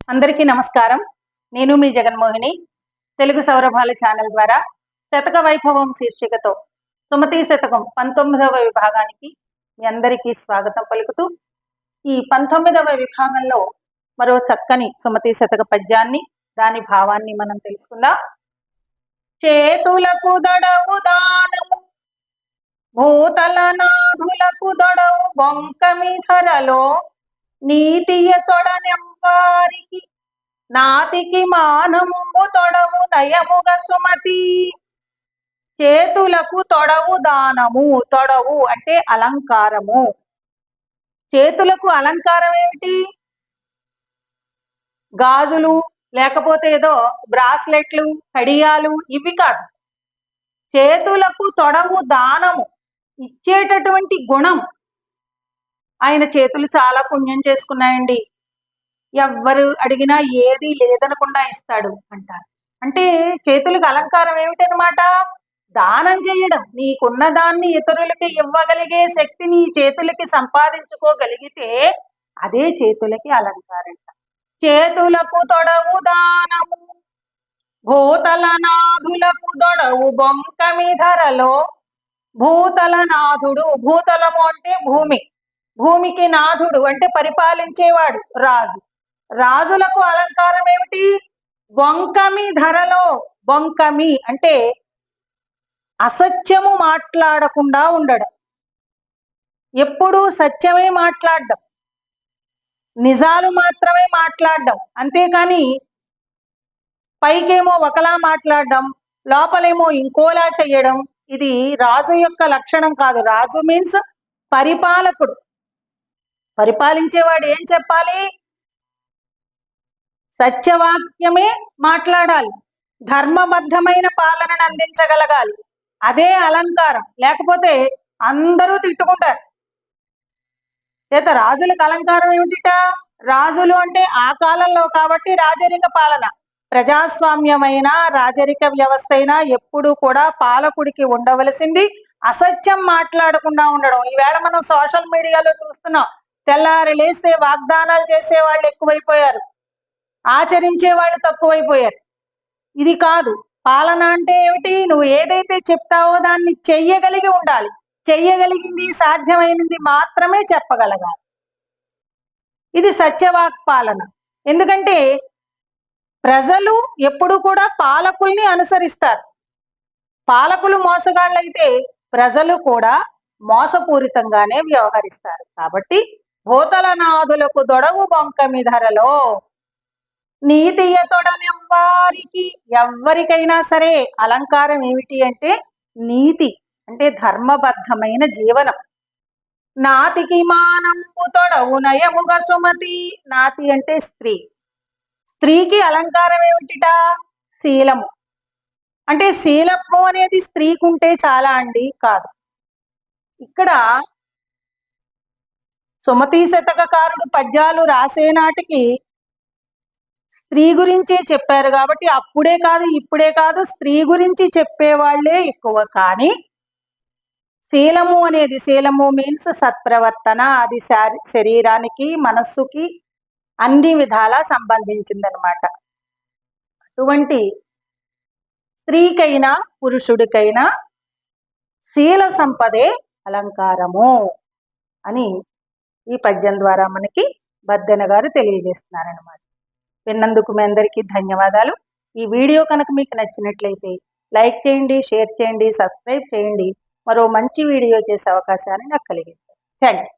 అందరికీ నమస్కారం. నేను మీ జగన్మోహిని. తెలుగు సౌరభాల ఛానల్ ద్వారా శతక వైభవం శీర్షికతో సుమతీ శతకం 19వ విభాగానికి మీ అందరికీ స్వాగతం పలుకుతూ, ఈ 19వ విభాగంలో మరో చక్కని సుమతీ శతక పద్యాన్ని, దాని భావాన్ని మనం తెలుసుకుందాం. చేతులకు దొడవు దానము, భూతల నాథులకు దొడవు బొంకమి ధరలో, నీతియ తొడనెంవారికి నాతికి మానంబు తొడవు నయముగ సుమతి. చేతులకు తొడవు దానము. తొడవు అంటే అలంకారము. చేతులకు అలంకారం ఏమిటి? గాజులు, లేకపోతే ఏదో బ్రాస్లెట్లు, కడియాలు, ఇవి కాదు. చేతులకు తొడవు దానము, ఇచ్చేటటువంటి గుణం. ఆయన చేతులు చాలా పుణ్యం చేసుకున్నాయండి, ఎవ్వరు అడిగినా ఏది లేదనకుండా ఇస్తాడు అంటారు. అంటే చేతులకు అలంకారం ఏమిటనమాట? దానం చేయడం. నీకున్న దాన్ని ఇతరులకి ఇవ్వగలిగే శక్తి నీ చేతులకి సంపాదించుకోగలిగితే అదే చేతులకి అలంకారం. చేతులకు తొడవు దానము, భూతల నాథులకు దొడవు బొంకమి ధరలో. భూతల నాథుడు, భూతలము అంటే భూమి, భూమికి నాథుడు అంటే పరిపాలించేవాడు రాజు. రాజులకు అలంకారం ఏమిటి? బొంకమి ధరలో. బొంకమి అంటే అసత్యము మాట్లాడకుండా ఉండడం, ఎప్పుడూ సత్యమే మాట్లాడడం, నిజాలు మాత్రమే మాట్లాడడం. అంతేకాని పైకేమో ఒకలా మాట్లాడడం, లోపలేమో ఇంకోలా చెయ్యడం, ఇది రాజు యొక్క లక్షణం కాదు. రాజు మీన్స్ పరిపాలకుడు. పరిపాలించేవాడు ఏం చెప్పాలి? సత్యవాక్యమే మాట్లాడాలి, ధర్మబద్ధమైన పాలనను అందించగలగాలి. అదే అలంకారం. లేకపోతే అందరూ తిట్టుకుంటారు. చేత రాజులకు అలంకారం ఏమిటిట? రాజులు అంటే ఆ కాలంలో కాబట్టి రాజరిక పాలన. ప్రజాస్వామ్యమైన రాజరిక వ్యవస్థ అయినా ఎప్పుడు కూడా పాలకుడికి ఉండవలసింది అసత్యం మాట్లాడకుండా ఉండడం. ఈవేళ మనం సోషల్ మీడియాలో చూస్తున్నాం, తెల్లారి లేస్తే వాగ్దానాలు చేసే వాళ్ళు ఎక్కువైపోయారు, ఆచరించే వాళ్ళు తక్కువైపోయారు. ఇది కాదు. పాలన అంటే ఏమిటి? నువ్వు ఏదైతే చెప్తావో దాన్ని చెయ్యగలిగి ఉండాలి. చెయ్యగలిగింది, సాధ్యమైనది మాత్రమే చెప్పగలగాలి. ఇది సత్యవాక్ పాలన. ఎందుకంటే ప్రజలు ఎప్పుడు కూడా పాలకుల్ని అనుసరిస్తారు. పాలకులు మోసగాళ్ళైతే ప్రజలు కూడా మోసపూరితంగానే వ్యవహరిస్తారు. కాబట్టి భూతల నాథులకు దొడవు బొంకమి ధరలో, నీతియ తొడనెంవారికి, ఎవ్వరికైనా సరే అలంకారం ఏమిటి అంటే నీతి, అంటే ధర్మబద్ధమైన జీవనం. నాతికి మానంబు తొడవు నయముగ సుమతి. నాతి అంటే స్త్రీ. స్త్రీకి అలంకారం ఏమిటిట? శీలము. అంటే శీలము అనేది స్త్రీకి ఉంటే చాలా అండి? కాదు. ఇక్కడ సుమతీ శతకకారుడు పద్యాలు రాసే నాటికి స్త్రీ గురించే చెప్పారు కాబట్టి అప్పుడే కాదు, ఇప్పుడే కాదు, స్త్రీ గురించి చెప్పేవాళ్లే ఎక్కువ. కానీ శీలము అనేది, శీలము మీన్స్ సత్ప్రవర్తన, అది శరీరానికి, మనస్సుకి అన్ని విధాలా సంబంధించిందనమాట. అటువంటి స్త్రీకైనా పురుషుడికైనా శీల సంపదే అలంకారము అని ఈ పద్యం ద్వారా మనకి బద్దెన గారు తెలియజేస్తున్నారనమాట. విన్నందుకు మీ అందరికీ ధన్యవాదాలు. ఈ వీడియో కనుక మీకు నచ్చినట్లయితే లైక్ చేయండి, షేర్ చేయండి, సబ్స్క్రైబ్ చేయండి. మరో మంచి వీడియో చేసే అవకాశాన్ని నాకు కలిగింది. Thank you.